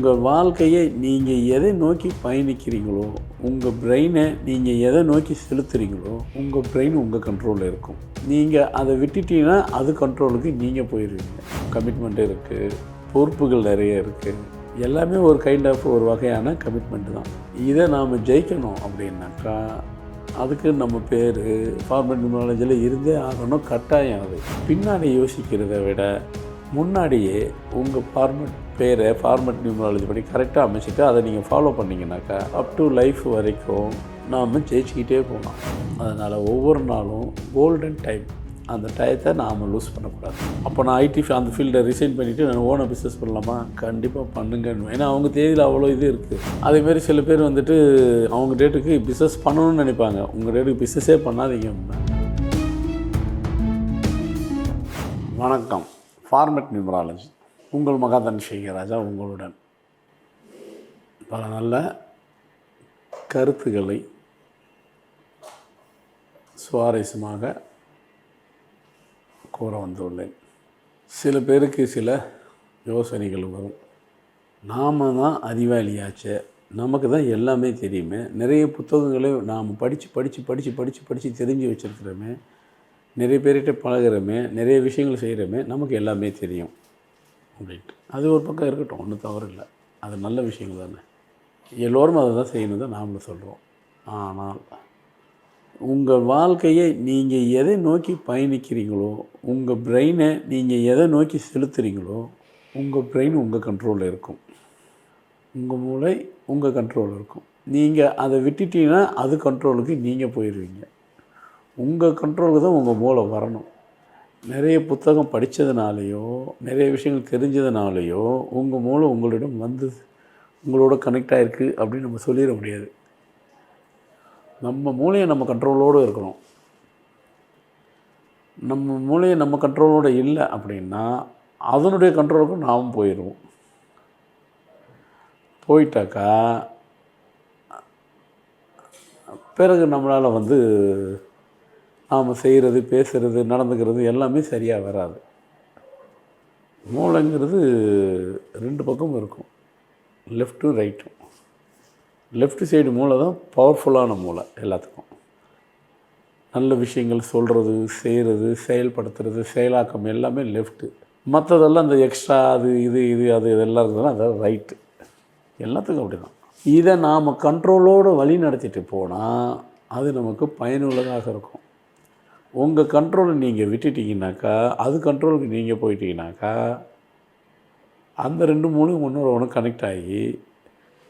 உங்கள் வாழ்க்கையை நீங்கள் எதை நோக்கி பயணிக்கிறீங்களோ, உங்கள் பிரெயினை நீங்கள் எதை நோக்கி செலுத்துகிறீங்களோ, உங்கள் பிரெயின் உங்கள் கண்ட்ரோலில் இருக்கும். நீங்கள் அதை விட்டுட்டீங்கன்னா அது கண்ட்ரோலுக்கு நீங்கள் போயிடுவீங்க. கமிட்மெண்ட் இருக்குது, பொறுப்புகள் நிறைய இருக்குது. எல்லாமே ஒரு கைண்ட் ஆஃப் ஒரு வகையான கமிட்மெண்ட் தான். இதை நாம் ஜெயிக்கணும் அப்படின்னாக்கா அதுக்கு நம்ம பேர் ஃபார்மட் நியூமராலஜியில் இருந்தே ஆகணும், கட்டாயம். அது பின்னாடி யோசிக்கிறத விட முன்னாடியே உங்கள் ஃபார்மட் நியூமராலஜி படி கரெக்டாக அமைச்சிட்டு அதை நீங்கள் ஃபாலோ பண்ணிங்கனாக்கா அப் டு லைஃப் வரைக்கும் நாம் ஜெயிச்சுக்கிட்டே போகலாம். அதனால் ஒவ்வொரு நாளும் கோல்டன் டைம், அந்த டயத்தை நாம் லூஸ் பண்ணக்கூடாது. அப்போ நான் அந்த ஃபீல்டை ரிசைன் பண்ணிவிட்டு நான் ஓனாக பிஸ்னஸ் பண்ணலாமா? கண்டிப்பாக பண்ணுங்கன்னு. ஏன்னா அவங்க தேதியில் அவ்வளோ இது இருக்குது. அதேமாரி சில பேர் வந்துட்டு அவங்க டேட்டுக்கு பிஸ்னஸ் பண்ணணும்னு நினைப்பாங்க. உங்கள் டேட்டுக்கு பிஸ்னஸே பண்ணாதீங்க. வணக்கம். ஃபார்மட் நியூமராலஜி, உங்கள் மகாதன் சேகராஜா உங்களுடன் பல நல்ல கருத்துக்களை சுவாரஸ்யமாக கூற வந்துள்ளேன். சில பேருக்கு சில யோசனைகள் வரும். நாம் தான் அறிவாளியாச்சே, நமக்கு தான் எல்லாமே தெரியுமே, நிறைய புத்தகங்களை நாம் படித்து தெரிஞ்சு வச்சுருக்கிறோமே, நிறைய பேர்கிட்ட பழகிறோமே, நிறைய விஷயங்கள் செய்கிறோமே, நமக்கு எல்லாமே தெரியும் அப்படின்ட்டு. அது ஒரு பக்கம் இருக்கட்டும், ஒன்றும் தவறு இல்லை. அது நல்ல விஷயங்கள் தானே. எல்லோரும் அதை தான் செய்யணும் தான் நாமளும் சொல்கிறோம். ஆனால் உங்கள் வாழ்க்கையை நீங்கள் எதை நோக்கி பயணிக்கிறீங்களோ, உங்கள் பிரெயினை நீங்கள் எதை நோக்கி செலுத்துகிறீங்களோ, உங்கள் பிரெயின் உங்கள் கண்ட்ரோலில் இருக்கும். உங்கள் மூளை உங்கள் கண்ட்ரோலில் இருக்கும். நீங்கள் அதை விட்டுட்டீங்கன்னா அது கண்ட்ரோலுக்கு நீங்கள் போயிடுவீங்க. உங்கள் கண்ட்ரோலுக்கு தான் உங்கள் மூளை வரணும். நிறைய புத்தகம் படித்ததுனாலேயோ, நிறைய விஷயங்கள் தெரிஞ்சதுனாலேயோ உங்கள் மூளை உங்களிடம் வந்தது, உங்களோட கனெக்ட் ஆகிருக்கு அப்படின்னு நம்ம சொல்லிட முடியாது. நம்ம மூளையை நம்ம கண்ட்ரோலோடு இருக்கணும். நம்ம மூளையை நம்ம கண்ட்ரோலோடு இல்லை அப்படின்னா அதனுடைய கண்ட்ரோலுக்கும் நாமும் போயிடுவோம். போயிட்டாக்கா பிறகு நம்மளால் நாம் செய்கிறது, பேசுகிறது, நடந்துக்கிறது எல்லாமே சரியாக வராது. மூளைங்கிறது ரெண்டு பக்கமும் இருக்கும், லெஃப்ட்டும் ரைட்டும். லெஃப்ட் சைடு மூளை தான் பவர்ஃபுல்லான மூளை. எல்லாத்துக்கும் நல்ல விஷயங்கள் சொல்கிறது, செய்கிறது, செயல்படுத்துறது, செயலாக்கம் எல்லாமே லெஃப்ட்டு. மற்றதெல்லாம் இந்த எக்ஸ்ட்ரா அது இதெல்லாம் இருக்குதுன்னா அதாவது ரைட்டு. எல்லாத்துக்கும் அப்படி தான். இதை நாம் கண்ட்ரோலோடு வழி நடத்திட்டு போனால் அது நமக்கு பயனுள்ளதாக இருக்கும். உங்கள் கண்ட்ரோலை நீங்கள் விட்டுட்டிங்கனாக்கா அது கண்ட்ரோலுக்கு நீங்கள் போயிட்டீங்கனாக்கா அந்த ரெண்டு மூணையும் ஒன்று கனெக்ட் ஆகி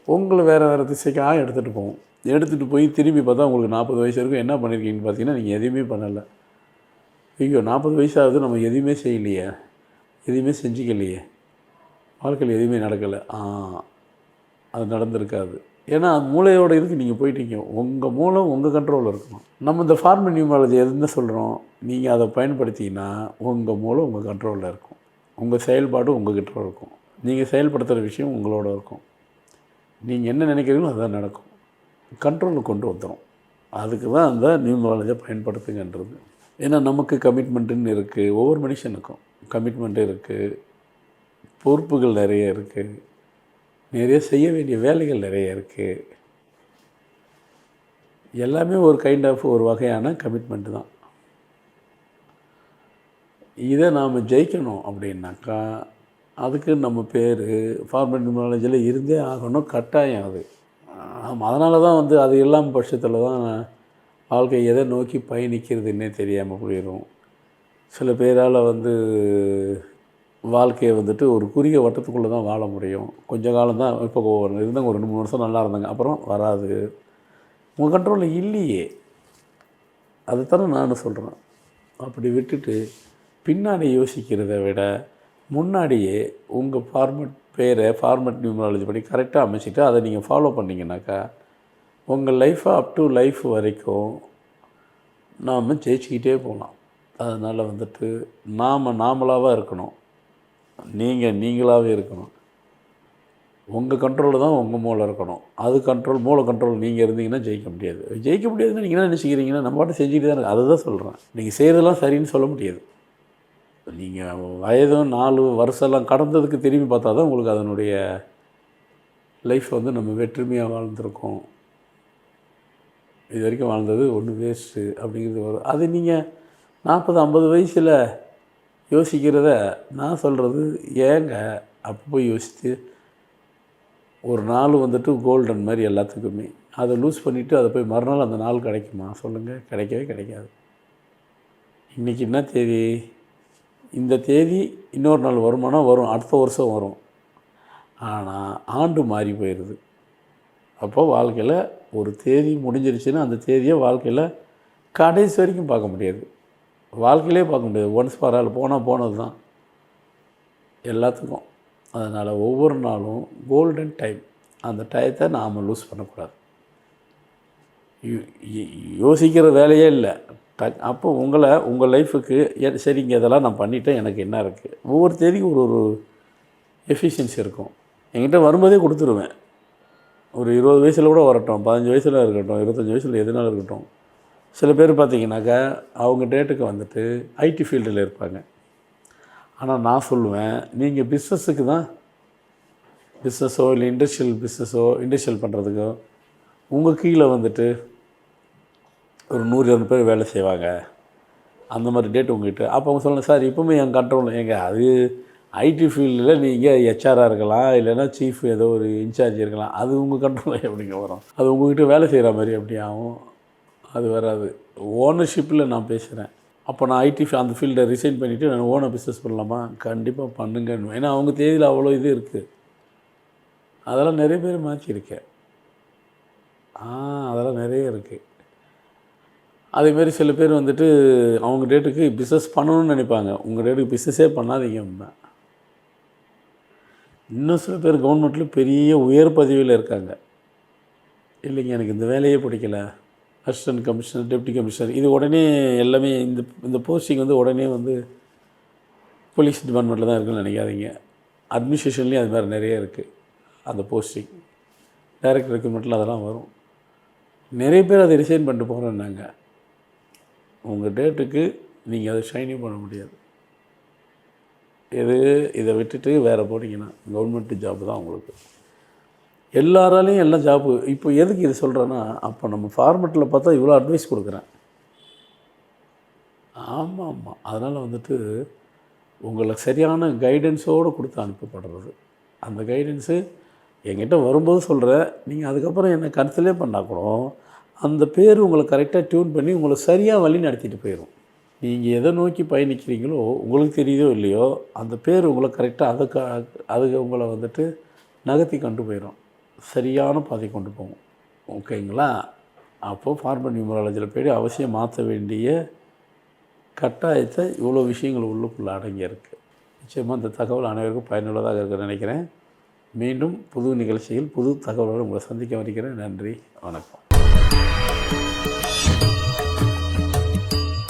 உங்களை வேறு திசைக்காக எடுத்துகிட்டு போய் திரும்பி பார்த்தா உங்களுக்கு 40 வயசு இருக்கும். என்ன பண்ணியிருக்கீங்கன்னு பார்த்தீங்கன்னா நீங்கள் எதுவுமே பண்ணலை. ஐயோ 40 வயசாகுது, நம்ம எதுவுமே செய்யலையே, எதுவுமே செஞ்சுக்கலையே, வாழ்க்கையில் எதுவுமே நடக்கலை. அது நடந்திருக்காது. ஏன்னா மூளையோட இதுக்கு நீங்கள் போயிட்டீங்க. உங்கள் மூளை உங்கள் கண்ட்ரோலில் இருக்கணும். நம்ம இந்த ஃபார்மட் நியூமராலஜி எதுன்னு சொல்கிறோம், நீங்கள் அதை பயன்படுத்திங்கன்னா உங்கள் மூளை உங்கள் கண்ட்ரோலில் இருக்கும். உங்கள் செயல்பாடு உங்கள் கிட்ட இருக்கும். நீங்கள் செயல்படுத்துகிற விஷயம் உங்களோட இருக்கும். நீங்கள் என்ன நினைக்கிறீங்களோ அதுதான் நடக்கும். கண்ட்ரோலுக்கு கொண்டு வந்துடும். அதுக்கு தான் அந்த நியூமராலஜியை பயன்படுத்துங்கன்றது. ஏன்னா நமக்கு கமிட்மெண்ட்டுன்னு இருக்குது. ஒவ்வொரு மனுஷனுக்கும் கமிட்மெண்ட்டு இருக்குது, பொறுப்புகள் நிறைய இருக்குது, நிறைய செய்ய வேண்டிய வேலைகள் நிறைய இருக்குது. எல்லாமே ஒரு கைண்ட் ஆஃப் ஒரு வகையான கமிட்மெண்ட்டு தான். இதை நாம் ஜெயிக்கணும் அப்படின்னாக்கா அதுக்கு நம்ம பேர் ஃபார்மட் நியூமராலஜியில் இருந்தே ஆகணும், கட்டாயம். அது அதனால தான் அது இல்லாமல் பட்சத்தில் தான் வாழ்க்கை எதை நோக்கி பயணிக்கிறதுன்னே தெரியாமல் போயிடும். சில பேரால் வாழ்க்கையை ஒரு குறுகிய வட்டத்துக்குள்ளே தான் வாழ முடியும். கொஞ்ச காலம் தான். இப்போ இருந்தாங்க, ஒரு 2-3 வருஷம் நல்லா இருந்தாங்க, அப்புறம் வராது. உங்கள் கண்ட்ரோலில் இல்லையே. அதுதானே நான் சொல்கிறேன். அப்படி விட்டுட்டு பின்னாடி யோசிக்கிறத விட முன்னாடியே உங்கள் ஃபார்மட் நியூமராலஜி படி கரெக்டாக அமைச்சிட்டு அதை நீங்கள் ஃபாலோ பண்ணிங்கனாக்கா உங்கள் லைஃப்பை அப் டு லைஃப் வரைக்கும் நாம் ஜெயிச்சுக்கிட்டே போகலாம். அதனால் நாமளாக இருக்கணும். நீங்களாகவே இருக்கணும். உங்கள் கண்ட்ரோலில் தான் உங்கள் மூளை இருக்கணும். மூளை கண்ட்ரோல் நீங்கள் இருந்தீங்கன்னா ஜெயிக்க முடியாதுன்னா நீங்கள் என்ன நினச்சிக்கிறீங்கன்னா நம்ம பாட்டு செஞ்சுட்டு தான் அதை தான் சொல்கிறேன். நீங்கள் செய்கிறதெல்லாம் சரின்னு சொல்ல முடியாது. நீங்கள் வயதும் 4 வருஷம்லாம் கடந்ததுக்கு திரும்பி பார்த்தா தான் உங்களுக்கு அதனுடைய லைஃப் வந்து நம்ம வெற்றுமையாக வாழ்ந்துருக்கோம், இது வரைக்கும் வாழ்ந்தது ஒன்று வேஸ்ட்டு அப்படிங்கிறது வரும். அது நீங்கள் 40-50 வயசில் யோசிக்கிறத நான் சொல்கிறது ஏங்க அப்போ போய் யோசித்து ஒரு நாள் வந்துட்டு கோல்டன் மாதிரி எல்லாத்துக்குமே அதை லூஸ் பண்ணிவிட்டு அதை போய் மறுநாள் அந்த நாள் கிடைக்குமா சொல்லுங்கள்? கிடைக்கவே கிடைக்காது. இன்றைக்கி என்ன தேதி? இந்த தேதி இன்னொரு நாள் வருமானா வரும், அடுத்த வருஷம் வரும். ஆனால் ஆண்டு மாறி போயிடுது. அப்போது வாழ்க்கையில் ஒரு தேதி முடிஞ்சிருச்சுன்னா அந்த தேதியை வாழ்க்கையில் கடைசி வரைக்கும் பார்க்க முடியாது, வாழ்க்கையிலே பார்க்க முடியாது. ஒன்ஸ் ஃபார் ஆல் போனால் போனது தான் எல்லாத்துக்கும். அதனால் ஒவ்வொரு நாளும் கோல்டன் டைம், அந்த டயத்தை நாம் லூஸ் பண்ணக்கூடாது. யோசிக்கிற வேலையே இல்லை. அப்போ உங்கள் லைஃபுக்கு சரிங்க இதெல்லாம் நான் பண்ணிவிட்டேன், எனக்கு என்ன இருக்குது. ஒவ்வொரு தேதிக்கும் ஒரு எஃபிஷியன்சி இருக்கும். என்கிட்ட வரும்போதே கொடுத்துருவேன். ஒரு 20 வயசில் கூட வரட்டும், 15 வயசில் இருக்கட்டும், 25 வயசில் எதுனாலும் இருக்கட்டும். சில பேர் பார்த்திங்கனாக்கா அவங்க டேட்டுக்கு வந்துட்டு ஐடி ஃபீல்டில் இருப்பாங்க. ஆனால் நான் சொல்லுவேன், நீங்கள் பிஸ்னஸுக்கு தான், பிஸ்னஸோ இல்லை இண்டஸ்ட்ரியல் பண்ணுறதுக்கோ உங்கள் கீழே வந்துட்டு ஒரு 100-200 பேர் வேலை செய்வாங்க, அந்த மாதிரி டேட் உங்கள்கிட்ட. அப்போ அவங்க சொல்லணும், சார் இப்போவுமே என் கண்ட்ரோலில் ஏங்க, அது ஐடி ஃபீல்டில் நீங்கள் ஹெச்ஆராக இருக்கலாம், இல்லைன்னா சீஃப் ஏதோ ஒரு இன்சார்ஜ் இருக்கலாம், அது உங்கள் கண்ட்ரோலில் எப்படிங்க வரும்? அது உங்கள்கிட்ட வேலை செய்கிற மாதிரி எப்படி ஆகும்? அது வராது. ஓனர்ஷிப்பில் நான் பேசுகிறேன். அப்போ நான் அந்த ஃபீல்டை ரிசைன் பண்ணிவிட்டு நான் ஓனாக பிஸ்னஸ் பண்ணலாமா? கண்டிப்பாக பண்ணுங்கன்னு. ஏன்னா அவங்க தேதியில் அவ்வளோ இது இருக்குது. அதெல்லாம் நிறைய பேர் மாற்றிருக்கேன். அதெல்லாம் நிறைய இருக்குது. அதேமாரி சில பேர் வந்துட்டு அவங்க டேட்டுக்கு பிஸ்னஸ் பண்ணணும்னு நினைப்பாங்க, உங்கள் டேட்டுக்கு பிஸ்னஸே பண்ணாதீங்க. இன்னும் சில பேர் கவர்மெண்ட்டில் பெரிய உயர் பதவியில் இருக்காங்க. இல்லைங்க எனக்கு இந்த வேலையே பிடிக்கல, அசிஸ்டன்ட் கமிஷனர், டெப்டி கமிஷனர், இது உடனே எல்லாமே இந்த போஸ்டிங் வந்து உடனே வந்து போலீஸ் டிபார்ட்மெண்ட்டில் தான் இருக்குன்னு நினைக்காதீங்க. அட்மினிஸ்ட்ரேஷன்லேயும் அது மாதிரி நிறைய இருக்குது. அந்த போஸ்டிங் டைரக்ட் ரெக்ரூட்மெண்ட்டில் அதெல்லாம் வரும். நிறைய பேர் அதை ரிசைன் பண்ணிட்டு போகிறேன்னாங்க. உங்கள் டேட்டுக்கு நீங்கள் அதை ஷைனிங் பண்ண முடியாது. இதை விட்டுட்டு வேறு போட்டிங்கன்னா கவர்மெண்ட் ஜாப் தான் உங்களுக்கு. எல்லாராலையும் எல்லாம் ஜாப்பு. இப்போ எதுக்கு இது சொல்கிறேன்னா, அப்போ நம்ம ஃபார்மெட்டில் பார்த்தா இவ்வளோ அட்வைஸ் கொடுக்குறேன். ஆமாம். அதனால் வந்துட்டு உங்களை சரியான கைடன்ஸோடு கொடுத்து அனுப்பப்படுறது. அந்த கைடன்ஸு என்கிட்ட வரும்போது சொல்கிறேன். நீங்கள் அதுக்கப்புறம் என்னை கன்சல்டே பண்ணால் கூட அந்த பேர் உங்களை கரெக்டாக டியூன் பண்ணி உங்களை சரியாக வழி நடத்திட்டு போயிடும். நீங்கள் எதை நோக்கி பயணிக்கிறீங்களோ உங்களுக்கு தெரியுதோ இல்லையோ, அந்த பேர் உங்களை கரெக்டாக அதுக்கு உங்களை வந்துட்டு நகர்த்தி கொண்டு போயிடும், சரியான பாதை கொண்டு போகும். ஓகேங்களா? அப்போது ஃபார்மல் நியூமராலஜியில் போய்ட்டு அவசியம் மாற்ற வேண்டிய கட்டாயத்தை இவ்வளோ விஷயங்கள் உள்ளுக்குள்ளே அடங்கியிருக்கு. நிச்சயமாக இந்த தகவல் அனைவருக்கும் பயனுள்ளதாக இருக்குன்னு நினைக்கிறேன். மீண்டும் புது நிகழ்ச்சியில் புது தகவலோடு உங்களை சந்திக்க வருகிறேன். நன்றி, வணக்கம்.